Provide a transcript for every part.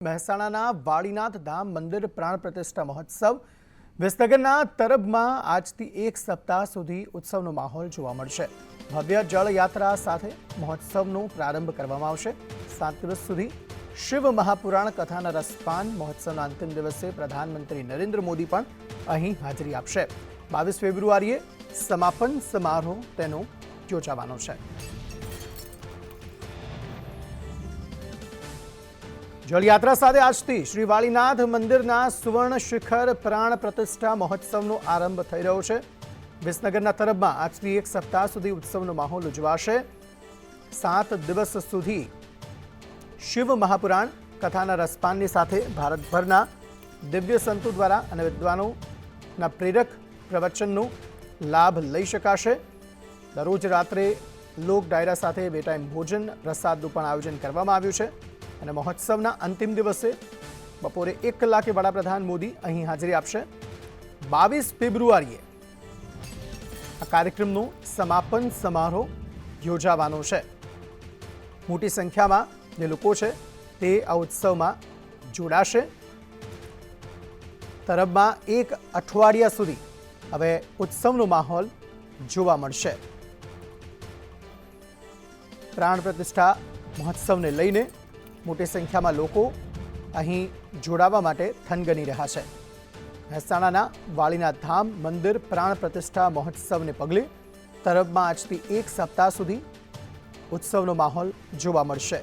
મહેસાણાના વાળીનાથ ધામ મંદિર પ્રાણ પ્રતિષ્ઠા મહોત્સવ વિસનગરના તરબમાં આજથી એક સપ્તાહ સુધી ઉત્સવનો માહોલ જોવા મળશે। ભવ્ય જળ યાત્રા સાથે મહોત્સવનો પ્રારંભ કરવામાં આવશે। 7 દિવસ સુધી શિવ મહાપુરાણ કથાના રસપાન મહોત્સવના અંતિમ દિવસે પ્રધાનમંત્રી નરેન્દ્ર મોદી પણ અહીં હાજરી આપશે। 22 ફેબ્રુઆરીએ સમાપન સમારોહ તેનો યોજાવાનો છે। જળયાત્રા સાથે આજથી શ્રી વાળીનાથ મંદિરના સુવર્ણ શિખર પ્રાણ પ્રતિષ્ઠા મહોત્સવનો આરંભ થઈ રહ્યો છે। વિસનગરના તરબમાં આજથી એક સપ્તાહ સુધી ઉત્સવનો માહોલ ઉજવાશે। 7 દિવસ સુધી શિવ મહાપુરાણ કથાના રસપાનની સાથે ભારતભરના દિવ્ય સંતો દ્વારા અને વિદ્વાનોના પ્રેરક પ્રવચનનો લાભ લઈ શકાશે। દરરોજ રાત્રે લોક ડાયરા સાથે 2 ટાઈમ ભોજન પ્રસાદનું પણ આયોજન કરવામાં આવ્યું છે અને મહોત્સવના અંતિમ દિવસે બપોરે 1 કલાકે વડાપ્રધાન મોદી અહીં હાજરી આપશે। 22 ફેબ્રુઆરીએ આ કાર્યક્રમનો સમાપન સમારોહ યોજાવાનો છે। મોટી સંખ્યામાં જે લોકો છે તે આ ઉત્સવમાં જોડાશે। તરબમાં 1 અઠવાડિયા સુધી હવે ઉત્સવનો માહોલ જોવા મળશે। પ્રાણ પ્રતિષ્ઠા મહોત્સવને લઈને મોટી સંખ્યામાં લોકો અહીં જોડાવા માટે થનગની રહ્યા છે। મહેસાણાના વાળીનાથ ધામ મંદિર પ્રાણ પ્રતિષ્ઠા મહોત્સવને પગલે તરબમાં આજથી એક સપ્તાહ સુધી ઉત્સવનો માહોલ જોવા મળશે।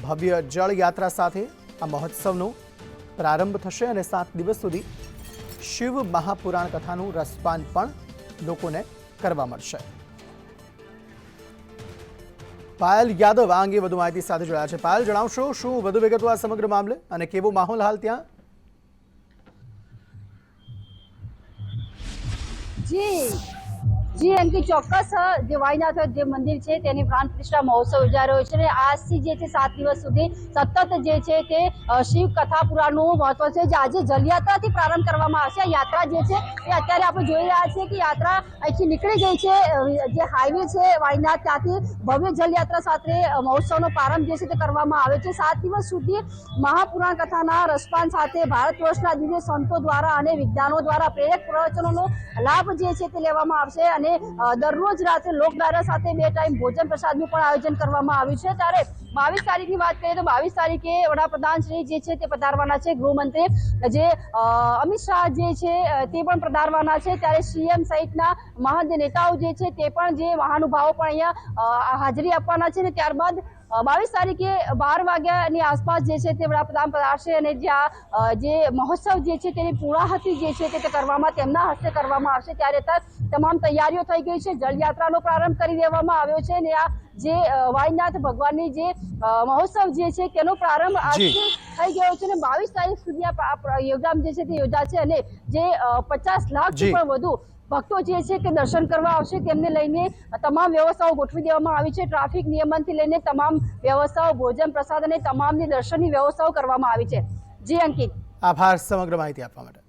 ભવ્ય જળ યાત્રા સાથે આ મહોત્સવનો પ્રારંભ થશે અને 7 દિવસ સુધી શિવ મહાપુરાણ કથાનું રસપાન પણ લોકોને કરવા મળશે। પાયલ યાદવ આ અંગે વધુ માહિતી સાથે જોડાયા છે। પાયલ, જણાવશો શું વધુ વિગતો આ સમગ્ર મામલે અને કેવો માહોલ હાલ ત્યાં? જી અંકિત, ચોક્કસ જે વાળીનાથ જે મંદિર છે તેની પ્રાણ પ્રતિષ્ઠા મહોત્સવ યોજાઈ રહ્યો છે અને આજથી જે છે 7 દિવસ સુધી સતત જે છે તે શિવ કથા પુરાણનું મહત્વ છે જે આજે જલયાત્રાથી પ્રારંભ કરવામાં આવશે। આ યાત્રા જે છે એ અત્યારે આપણે જોઈ રહ્યા છીએ કે યાત્રા અહીંથી નીકળી ગઈ છે। જે હાઈવે છે વાળીનાથ ત્યાંથી ભવ્ય જલયાત્રા સાથે મહોત્સવનો પ્રારંભ જે છે તે કરવામાં આવે છે। 7 દિવસ સુધી મહાપુરાણ કથાના રસપાન સાથે ભારત વર્ષના દિવ્ય સંતો દ્વારા અને વિદ્વાનો દ્વારા પ્રેરક પ્રવચનોનો લાભ જે છે તે લેવામાં આવશે અને દરરોજ રાત્રે લોક ડાયરા સાથે 2 ટાઈમ ભોજન પ્રસાદનું પણ આયોજન કરવામાં આવ્યું છે। ત્યારે 22 તારીખની વાત કરીએ તો 22 તારીખે વડાપ્રધાન શ્રી જે છે તે પધારવાના છે। ગૃહમંત્રી જે અમિત શાહ જે છે તે પણ પધારવાના છે। ત્યારે સીએમ સહિતના મહાન નેતાઓ જે છે તે પણ જે મહાનુભાવો પણ અહીંયા હાજરી આપવાના છે અને ત્યારબાદ 22 તારીખે 12 વાગ્યાની આસપાસ જે છે તે વડાપ્રધાન પધારશે અને જ્યાં જે મહોત્સવ જે છે તેની પૂર્ણાહુતિ જે છે તે કરવામાં તેમના હસ્તે કરવામાં આવશે। ત્યારે તમામ તૈયારીઓ થઈ ગઈ છે। જળયાત્રાનો પ્રારંભ કરી દેવામાં આવ્યો છે અને આ જે વાળીનાથ ભગવાનની જે મહોત્સવ જે છે તેનો પ્રારંભ આજથી થઈ ગયો છે અને 22 તારીખ સુધી આ પ્રોગ્રામ જે છે તે યોજાશે અને જે 50 લાખથી પણ વધુ ભક્તો જે છે તે દર્શન કરવા આવશે તેમને લઈને તમામ વ્યવસ્થાઓ ગોઠવી દેવામાં આવી છે। ટ્રાફિક નિયમનથી લઈને તમામ વ્યવસ્થાઓ, ભોજન પ્રસાદ અને તમામની દર્શનની વ્યવસ્થાઓ કરવામાં આવી છે। જી અંકિત, આભાર સમગ્ર માહિતી આપવા માટે।